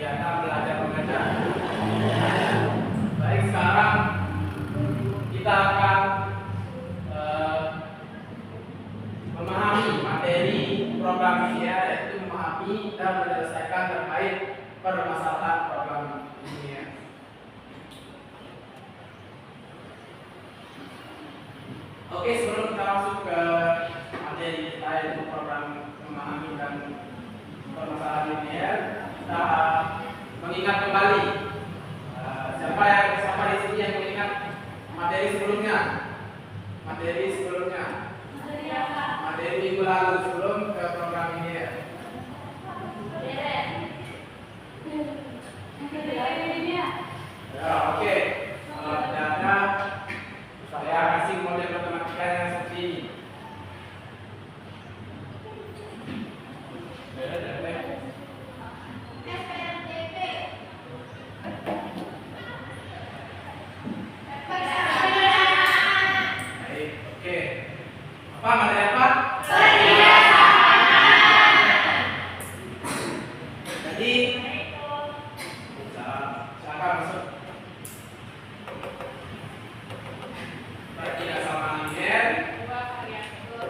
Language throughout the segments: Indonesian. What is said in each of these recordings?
kegiatan belajar mengajar. Baik, sekarang kita akan memahami materi program ini, yaitu memahami dan menyelesaikan terkait permasalahan program ini. Oke, sebelum kita masuk ke materi kita, yaitu program memahami dan permasalahan ini, kita mengingat kembali siapa di sini yang mengingat materi sebelumnya? Materi minggu lalu sebelum ke program ini ya. Oke. Data saya kasih model matematika yang seperti ini. Apa materi apa? Jadi silakan masuk. Tidak sama linear,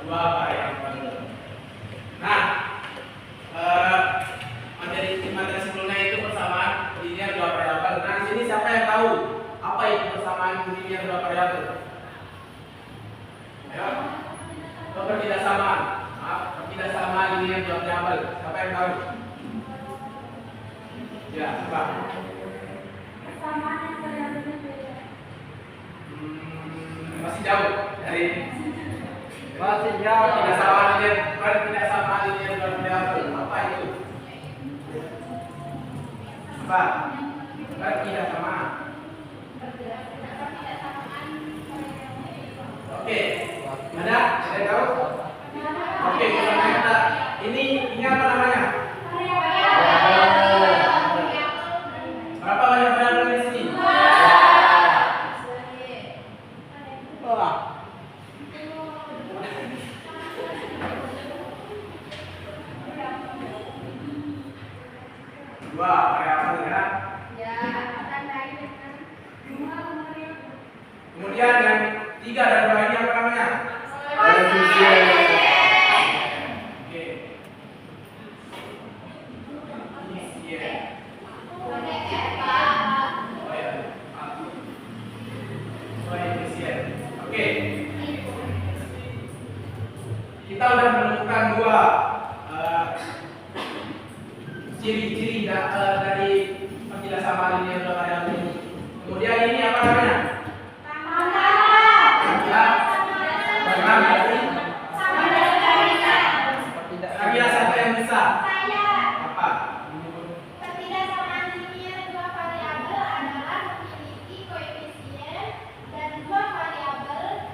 dua variabel. Nah, materi sebelumnya itu persamaan linear dua variabel. Nah, di sini siapa yang tahu apa itu persamaan linear dua variabel? Ayo. Pertidaksamaan. Pertidaksamaan linear dua variabel. Siapa yang tahu? Ya, coba. Persamaan yang variabelnya beda. Masih jauh dari pertidaksamaan linear dua variabel. Apa itu? Apa? Pertidaksamaan. Oke. Ada yang tahu? Oke, kita ini apa namanya? Berapa banyak variabel di sini? Dua variabel ya. Kemudian yang tiga dan dua ini apa namanya? Kita sudah menemukan dua ciri-ciri dari pertidaksamaan linear dua variabel ini. Kemudian ini apa namanya? Kira siapa yang bisa? Apa? Pertidaksamaan linear dua variabel adalah memiliki koefisien dan dua variabel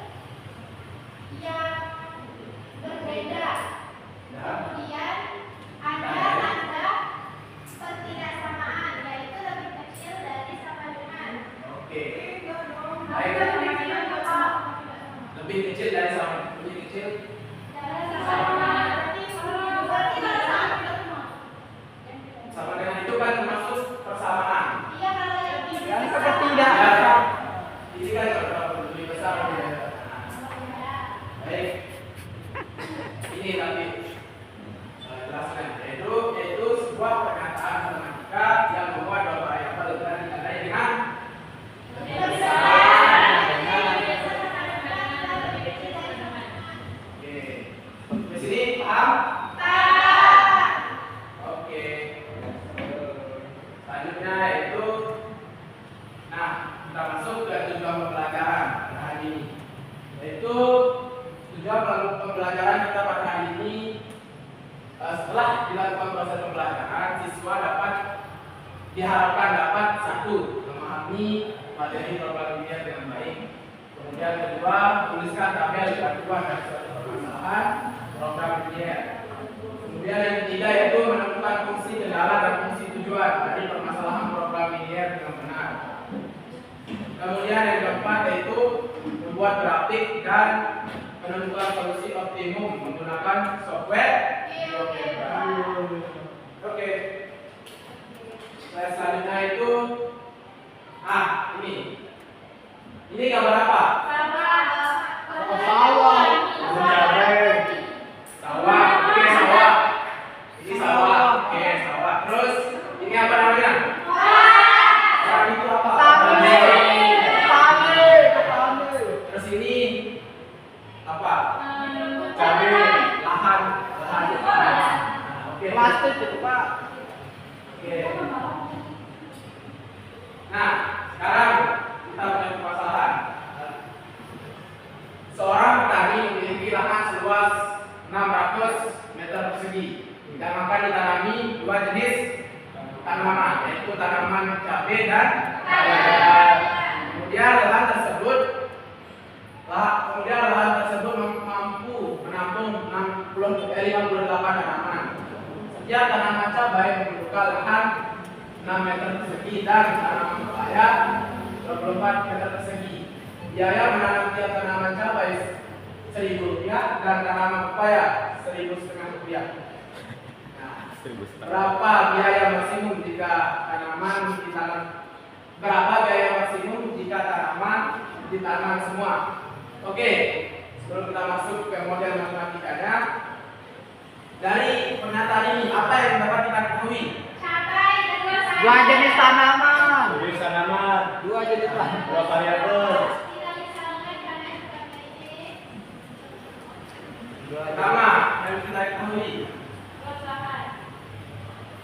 yang berbeda. Kemudian ada tanda pertidaksamaan, yaitu lebih kecil dari sama dengan. Oke. Baik. Lebih kecil dari sama. Lebih kecil. Sama dengan itu kan termasuk persamaan. Iya, kalau yang Yang seperti ini kan lebih besar. Baik. Ini tadi jelaskan, yaitu sebuah pernyataan matematika yang membuat dua variabel dan ditandai dengan lebih besar. Oke. Di sini paham? Oke. Selanjutnya yaitu, nah kita masuk ke tujuan pembelajaran pada hari ini. Yaitu tujuan pembelajaran kita pada hari ini, setelah dilakukan proses pembelajaran, siswa diharapkan dapat satu, memahami materi program linear dengan baik. Kemudian kedua, tuliskan tabel acuan dari suatu permasalahan program linear. Kemudian yang ketiga yaitu menentukan fungsi kendala dan fungsi tujuan dari permasalahan program linear dengan benar. Kemudian yang keempat yaitu membuat grafik dan menentukan solusi optimum menggunakan software GeoGebra. Oke. Ini gambar apa? Sawah. Sawah. Oke, sawah. Ini sawah. Oke, sawah. Terus ini apa namanya? Nah, itu apa? Petani. Terus ini apa? Cabai. Lahan. Nah, oke. Plastik itu Pak. Oke. Nah, sekarang kita punya permasalahan. Seorang petani memiliki lahan seluas 600 meter persegi dan akan ditanami dua jenis tanaman, yaitu tanaman cabai dan bayam. Kemudian lahan tersebut mampu menampung 58 tanaman. Setiap tanaman cabai membutuhkan lahan 6 meter persegi dan tanaman bayam 24 meter persegi. Biaya menanam tiap tanaman cabai Rp1.000 dan tanaman pepaya Rp1.500. Nah, berapa biaya maksimum jika tanaman ditanam semua? Oke, sebelum kita masuk ke model matematikanya, dari pernyataan ini apa yang dapat kita ketahui? Dua jenis tanaman. Dua variabel. Pertama yang kita ketahui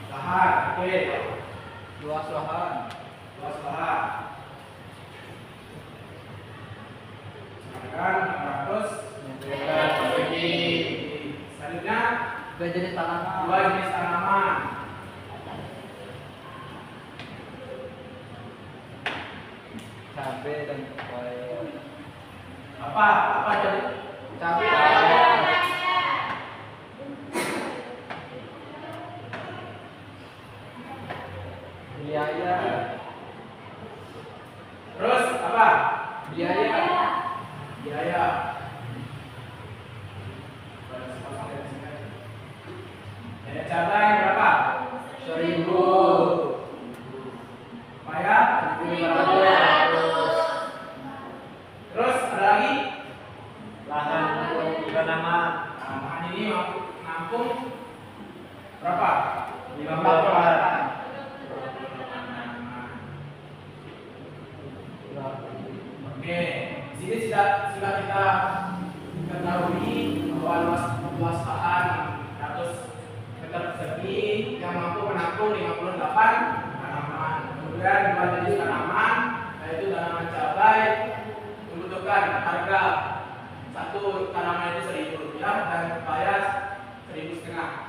lahan. Oke, Luas lahan. luas lahan. Sedangkan 600 meter persegi. Selanjutnya Dua jenis tanaman. dua jenis tanaman. Cabai dan pepaya. Apa jadi? Cabai. Biaya. Terus apa? Biaya. Biaya. Biaya cabai berapa? 1.000. Pepaya 1.500. Terus ada lagi? Lahan tanaman. Nah, lahan ini mampu menampung berapa? 58. Oke, di sini sudah kita ketahui bahwa luas lahan 100 meter persegi yang mampu menampung 58 tanaman. Kemudian dua jenis tanaman, yaitu tanaman cabai membutuhkan harga satu tanaman itu Rp1.000 dan pepaya Rp1.500.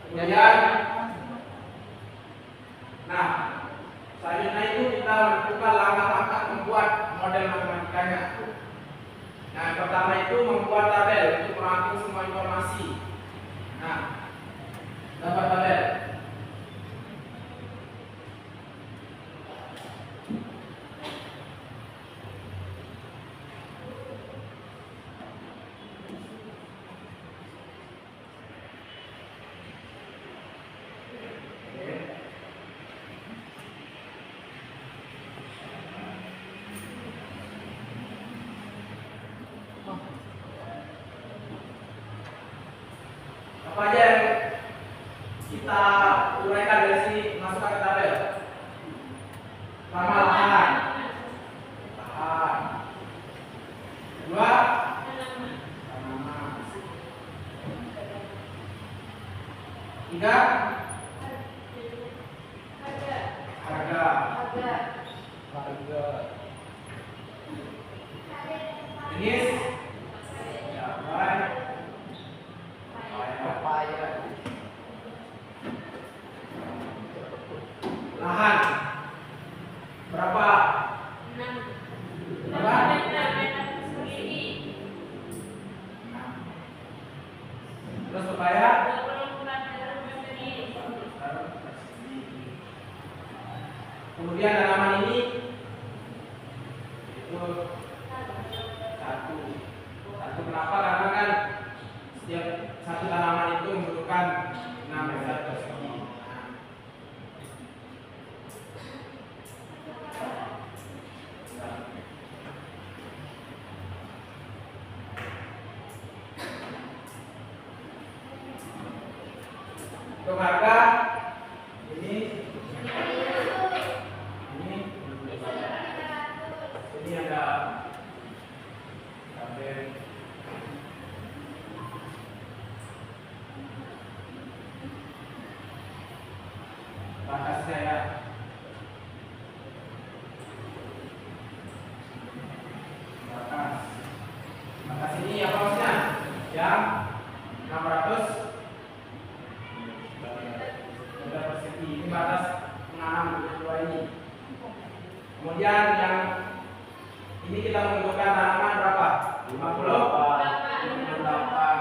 Kemudian, nah, selanjutnya itu kita lakukan langkah-langkah membuat model matematikanya. Nah, yang pertama itu membuat tabel untuk merangkum semua informasi. Nah, dapat tabel. Apa aja yang kita uraikan dari sini masukkan ke tabel? Pertama lahan. Kedua tanaman. Tiga harga. Jenis cabai. Pepaya. Lahan berapa? Berapa? Terus pepaya? Kemudian tanaman ini itu satu. Kenapa? Karena kan setiap satu tanaman itu membutuhkan 6 meter persegi. Untuk harga ini ini ada tabel batasnya ya. Batas ini apa maksudnya? Yang 600 meter persegi. Ini batas menanam dua ini. Kemudian yang ini kita membutuhkan tanaman berapa? 58 tanaman.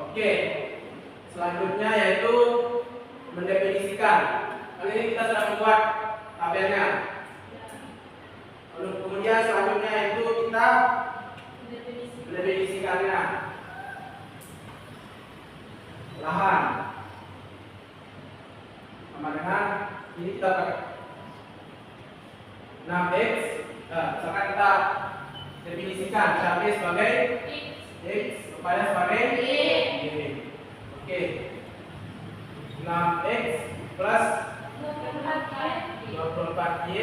Oke. Selanjutnya yaitu mendefinisikan. Kali ini kita sudah membuat tabelnya. Kemudian selanjutnya itu kita mendefinisikannya. Lahan sama dengan ini kita pakai 6x. Misalkan kita definisikan cabai sebagai x, supaya sebagai y. Oke. 6x plus 24y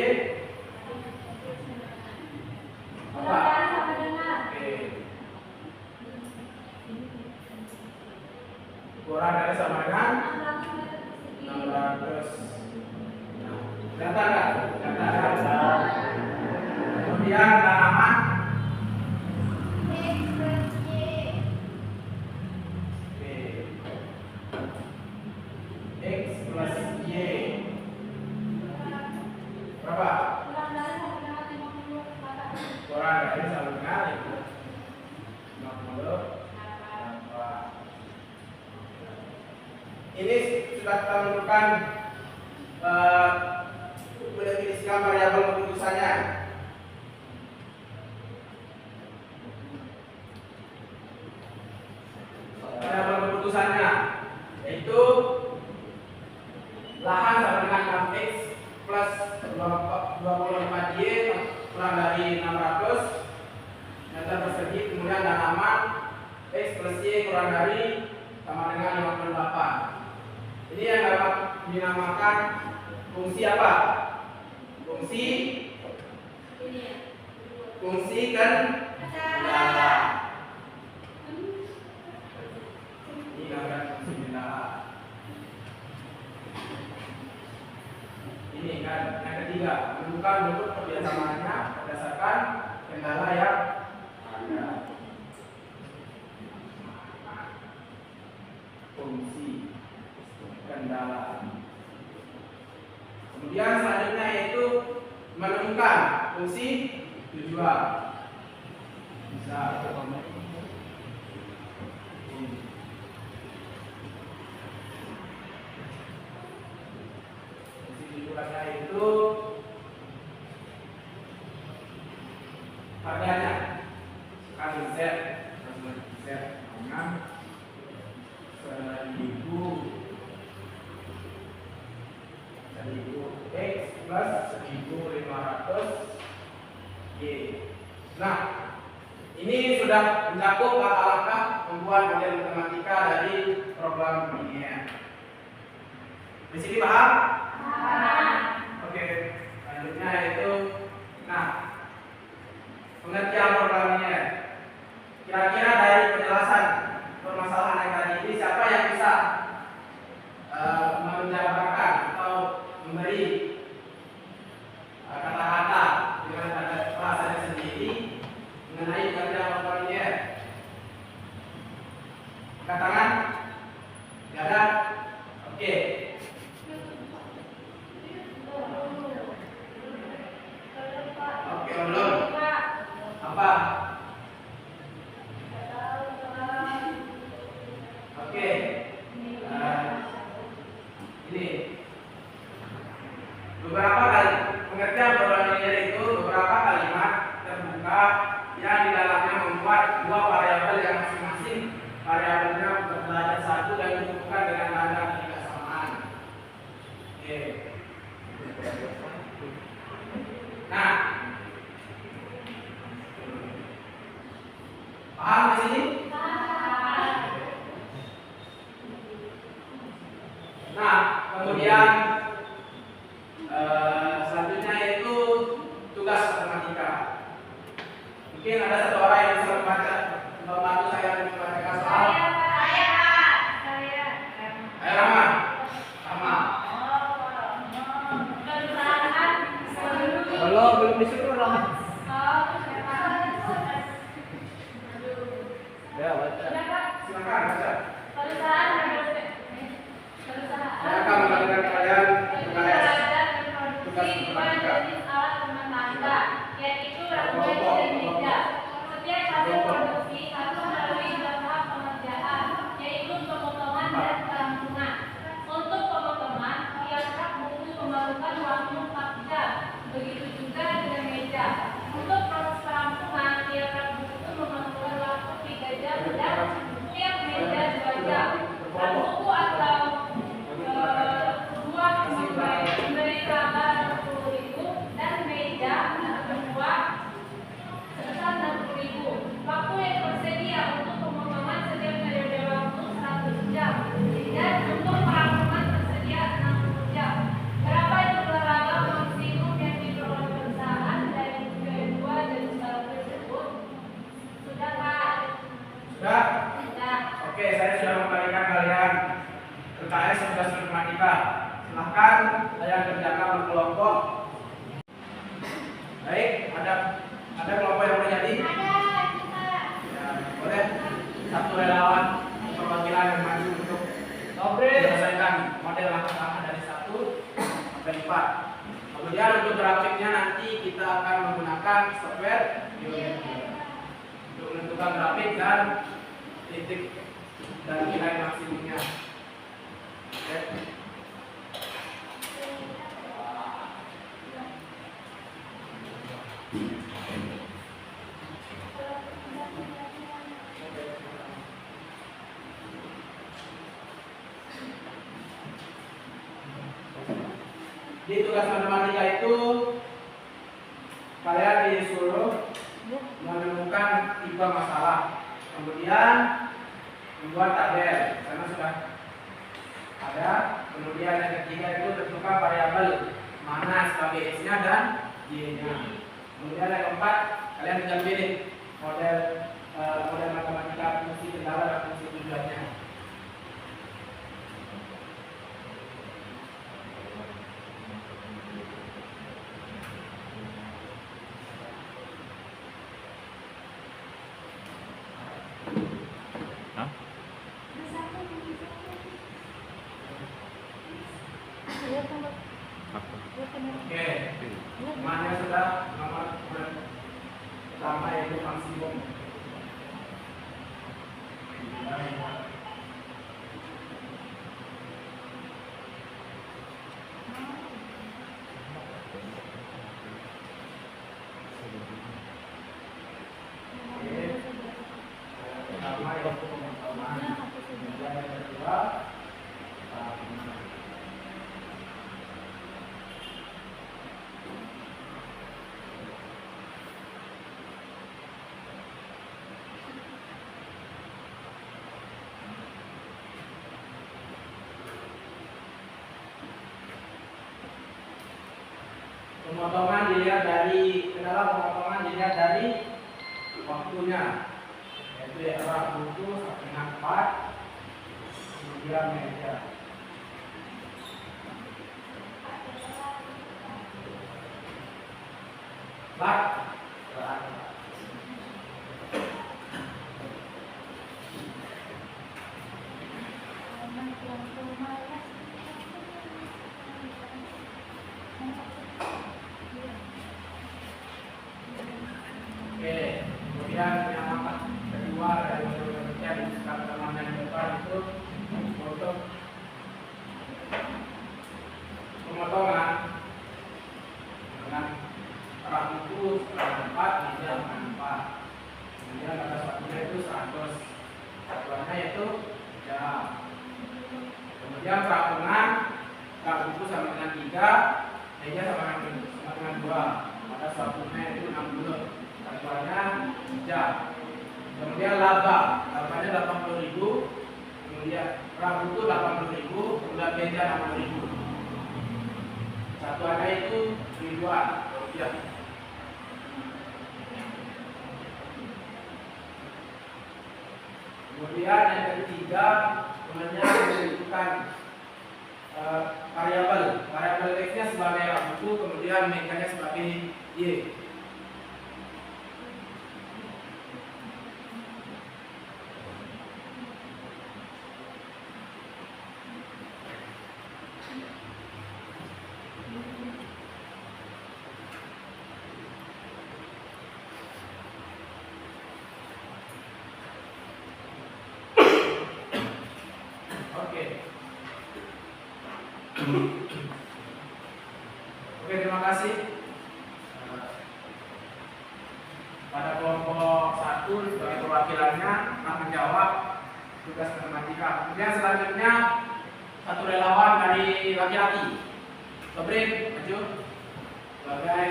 apa? Oke. Kurang dari sama dengan 600. Nah, kelihatan nggak? Kelihatan. Kemudian tanaman X plus Y berapa? Kurang dari sama dengan 50. Ini sudah kita menentukan mendefinisikan variabel keputusannya. Variabel keputusannya yaitu lahan sama dengan 6x plus 24y kurang dari 600 meter persegi. Kemudian tanaman x plus y kurang dari sama dengan 58. Ini yang dapat dinamakan fungsi apa? Fungsi kendala. Ini namanya fungsi kendala. Ini kan yang ketiga, menentukan bentuk kerjasamaannya berdasarkan kendala yang ada. Fungsi kendala. Kemudian selanjutnya yaitu menemukan fungsi tujuan. Bisa fungsi tujuannya itu harganya kali Z dengan 1000x plus 1500 y. Nah, ini sudah mencakup langkah-langkah membuat model matematika dari program linear. Di sini paham? Oke, selanjutnya yaitu pengertian program linear. Kira-kira dari penjelasan permasalahan yang tadi ini siapa yang bisa menjabarkan atau memberi kata-kata dengan bahasanya sendiri mengenai pengertian program linear? Katakan? Tidak ada? Oke. Oke, belum. Apa? Oke. Ini beberapa kali pengertian program linear itu beberapa kalimat terbuka yang di dalamnya membuat dua variabel yang masing-masing variabelnya berderajat satu dan dihubungkan dengan tanda ketidaksamaan. Oke. Nah, paham di sini? membaca, membantu saya membacakan soal? Ayo Rama. Rama. Belum disuruh lah. Ya, baca. Silakan baca. Saya akan mengatakan kalian tugas matematika. Yaitu rangkaian dan meja. Setiap hasil produksi harus melalui dua tahap pengerjaan, yaitu pemotongan dan perampungan. Untuk pemotongan, tiap buku memerlukan waktu 4 jam. Begitu juga dengan meja. Untuk proses perampungan, tiap buku itu memerlukan waktu 3 jam dan tiap meja 2 jam. Dan buku atau buah memberi laba 60.000 dan meja buah sebesar 60.000. Waktu yang tersedia untuk pemotongan setiap periode waktu 100 jam dan untuk perampungan tersedia 60 jam. Berapa itu laba maksimum yang diperoleh perusahaan dari kedua jenis barang tersebut? Sudah Pak? Sudah? Sudah. Oke, saya sudah memberikan kalian LKS tugas matematika. Silahkan kalian kerjakan berkelompok. Baik, ada kelompok yang mau jadi? Ya, boleh. Satu relawan perwakilan yang maju untuk menyelesaikan model langkah-langkah dari 1 sampai 4. Kemudian untuk grafiknya nanti kita akan menggunakan software untuk menentukan grafik dan titik dan nilai maksimumnya. Oke. Di tugas matematika itu kalian disuruh menemukan 3 masalah, kemudian membuat tabel karena sudah ada. Kemudian yang ketiga itu tentukan variabel mana sebagai x-nya dan y-nya. Kemudian yang keempat kalian tinggal pilih model matematika fungsi kendala dan fungsi tujuannya. Oke, mana sudah nomor pertama yaitu maksimum. Pertama yaitu pemotongan. Kemudian yang kedua pemotongan dilihat dari kendala pemotongan dilihat dari waktunya, yaitu rak buku 1/4, kemudian meja. Bak. Oke, kemudian yang langkah kedua dari modul yang sekarang yang depan itu untuk pemotongan dengan rak buku 1/4 meja 4. Kemudian pada satunya itu 100. Satuannya itu jam. Kemudian perampungan rak buku sama dengan 3, meja sama dengan 2. Pada satunya itu 60. Satuannya jam. Kemudian labanya 80.000, kemudian rak buku 80.000, kemudian meja 60.000. Satuannya itu ribuan rupiah. Kemudian yang ketiga, temannya menentukan variabel x-nya sebagai A1, kemudian mejanya sebagai Y. Oke, terima kasih. Pada kelompok 1 sebagai perwakilannya akan menjawab tugas matematika. Kemudian selanjutnya satu relawan dari laki-laki. Sobrin, maju. Sebagai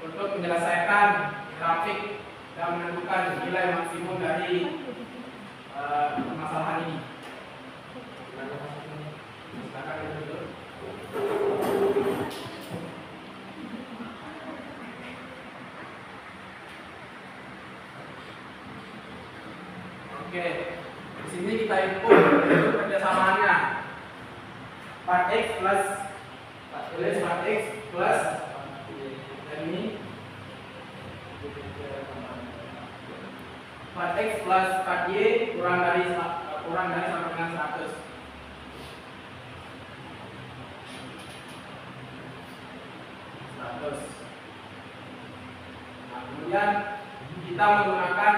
untuk menyelesaikan grafik dan menentukan nilai maksimum dari permasalahan ini. Silakan dulu. Oke, di sini kita input kerjasamanya 4x plus 4x plus ini 4x plus 4y kurang dari sama dengan 100. Nah, kemudian kita menggunakan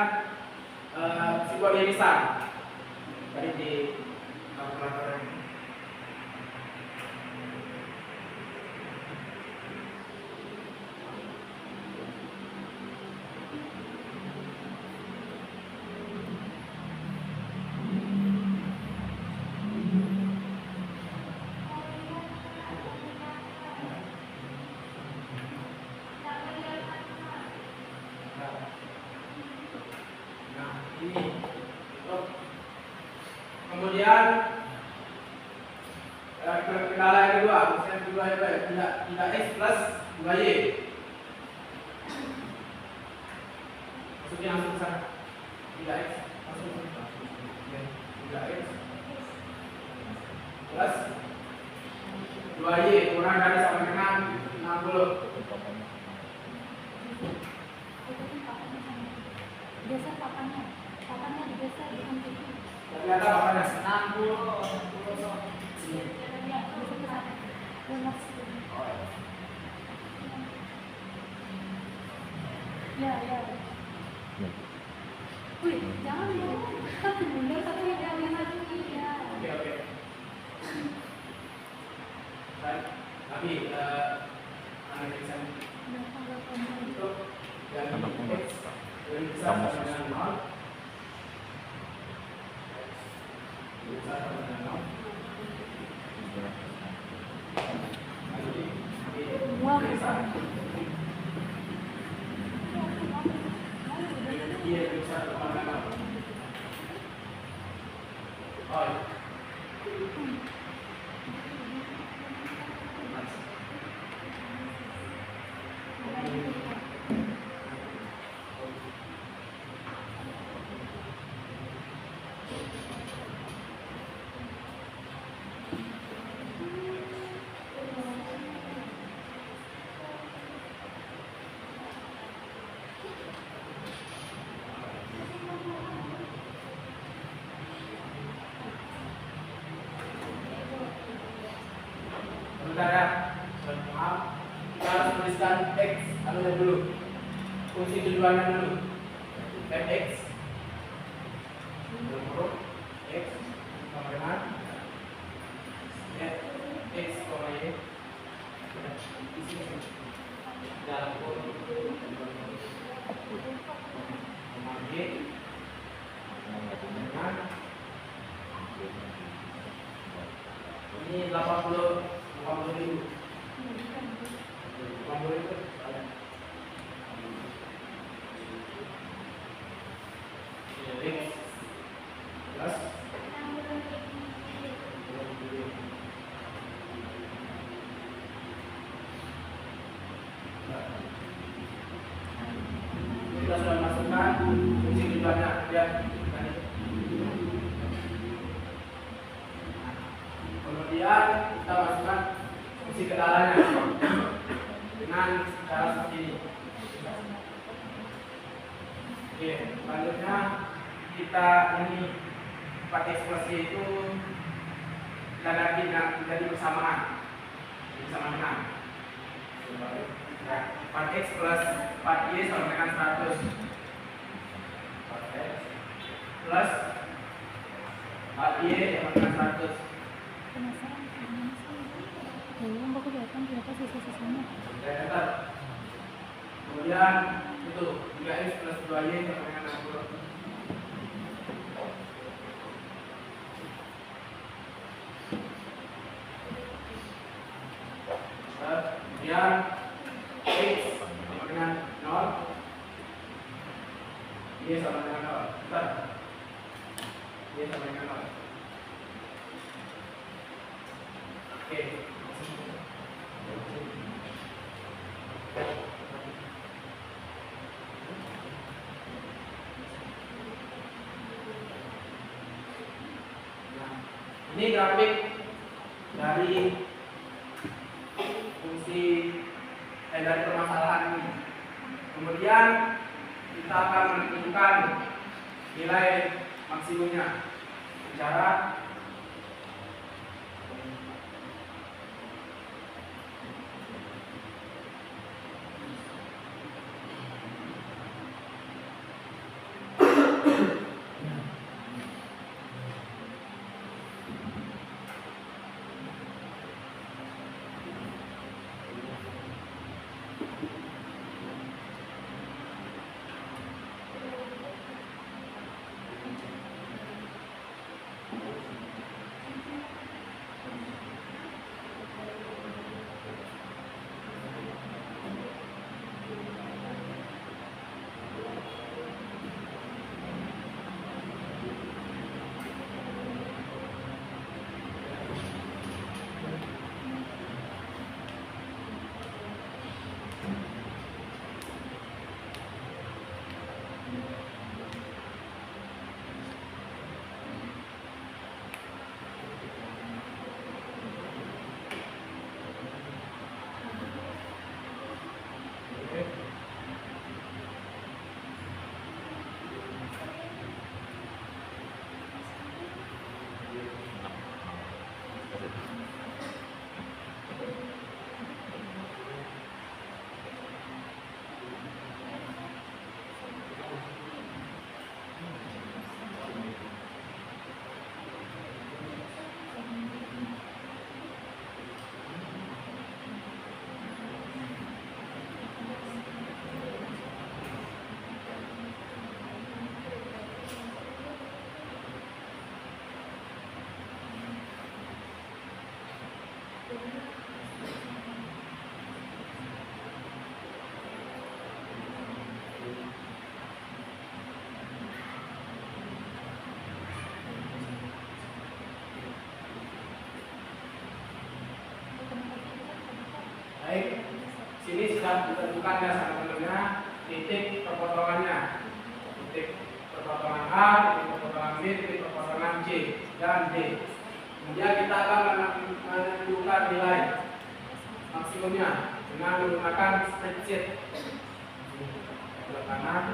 sebuah irisan dari di kalkulator ini. Kemudian kendala yang kedua, tidak x plus 2y. Maksudnya langsung ke sana. Tidak x langsung tidak x plus 2y kurang dari sama dengan 60. Geser papannya digeser dengan gitu. Ternyata papannya 60. Ya. Wih, jangan dong. Satu mundur, satu yang maju. Ya. Oke. Baik. Tapi analisa untuk yang x lebih besar sama dengan 0. Lebih besar sama dengan 0. Wah. Iya, bisa sama. Oh. Sebentar ya, maaf. Kita harus tuliskan x anunya dulu, fungsi tujuannya dulu. Fx huruf x sama dengan x, y isi dalam kurung y dengan ini 80.000. X plus kita sudah masukkan masukkan fungsi tujuannya. Kemudian kita masukkan fungsi kendalanya dengan cara seperti ini. Oke, selanjutnya kita ini pakai ekspresi itu kita ganti menjadi bersamaan. Bersamaan. Part X plus part Y sama dengan 100. Part X plus part Y sama dengan 100. Kemudian itu 3x plus 2y sama dengan 60. Kemudian x sama dengan 0, y sama dengan 0. Bentar. Y sama dengan 0. Oke. Nah, ini grafik dari fungsi dari permasalahan ini. Kemudian kita akan menentukan nilai maksimumnya. Cara baik, sini sudah ditentukan ya sama-sama titik perpotongannya. Titik perpotongan A, titik perpotongan B, titik perpotongan C dan D. Kemudian kita akan menentukan nilai maksimumnya dengan menggunakan spreadsheet. Sebelah kanan.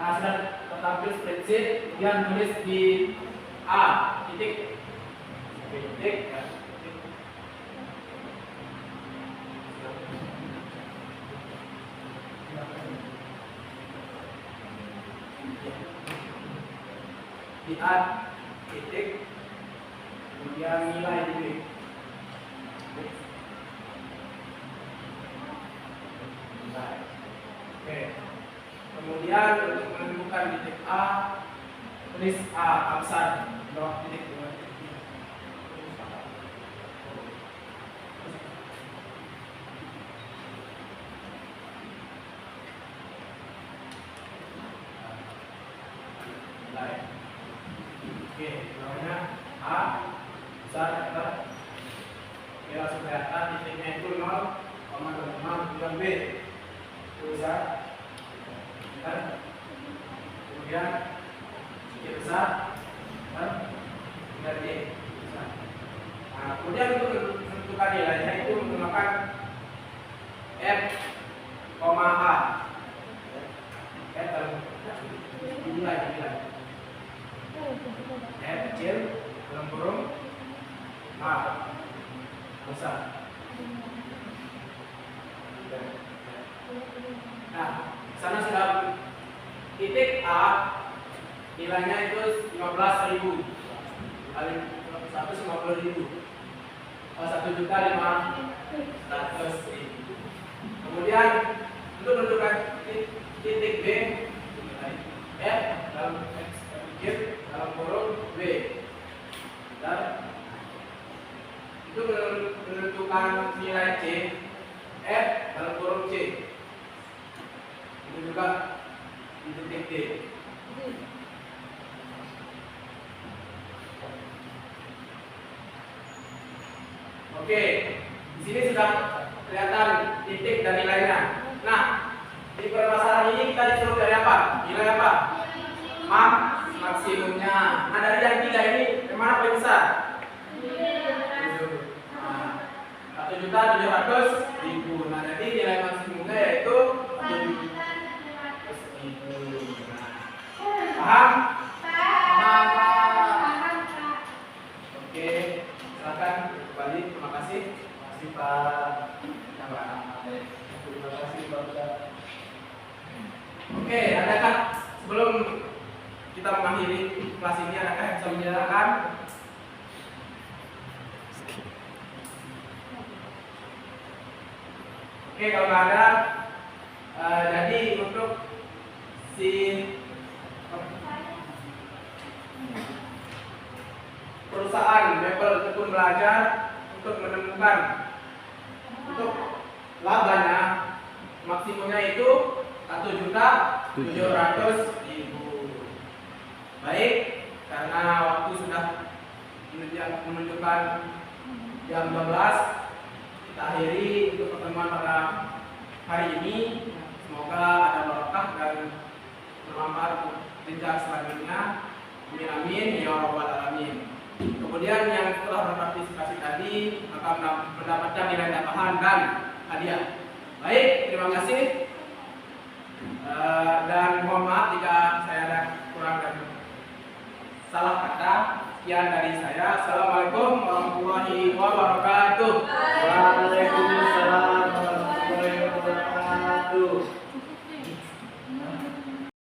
Nah, sudah tertampil spreadsheet, kemudian tulis di A titik titik ya, titik. Di A titik kemudian nilai di B. Oke. Kemudian untuk menentukan titik A, tulis A besar bawah titik dua titik. Oke, namanya A besar kata ya langsung kelihatan titiknya itu 0,5 B itu besar dan kemudian sedikit besar dan kemudian D besar. Nah, kemudian untuk menentukan nilainya itu menggunakan F, A F nilai F kecil dalam kurung A besar. Nah, sana sudah titik A nilainya itu 15.000 kali 150.000 1.500.000. Kemudian untuk menentukan titik B F dalam dalam kurung B dan itu menentukan nilai C F dalam kurung C itu juga di titik D. Oke, di sini sudah kelihatan titik dan nilainya. Nah, di permasalahan ini kita disuruh dari apa? Nilai apa? Maksimumnya. Nah, dari yang tiga ini yang mana paling besar? 1.700.000. Nah, jadi nilai maksimumnya yaitu 1.700.000. Paham? Paham. Oke, silakan kembali. Terima kasih. Terima kasih Pak. Terima kasih Pak. Oke, adakah sebelum kita mengakhiri kelas ini adakah yang bisa menjelaskan? Oke, kalau nggak ada, jadi untuk si perusahaan Mebel Tekun Belajar untuk menemukan untuk labanya maksimumnya itu 1.700.000. Baik, karena waktu sudah menunjukkan jam 12, kita akhiri untuk pertemuan pada hari ini. Semoga ada berkah dan bermanfaat untuk jenjang selanjutnya. Amin amin ya rabbal alamin. Kemudian yang telah berpartisipasi tadi akan mendapatkan nilai tambahan dan hadiah. Baik, terima kasih. Dan mohon maaf jika saya ada kurang dan salah kata. Sekian dari saya. Assalamualaikum warahmatullahi wabarakatuh.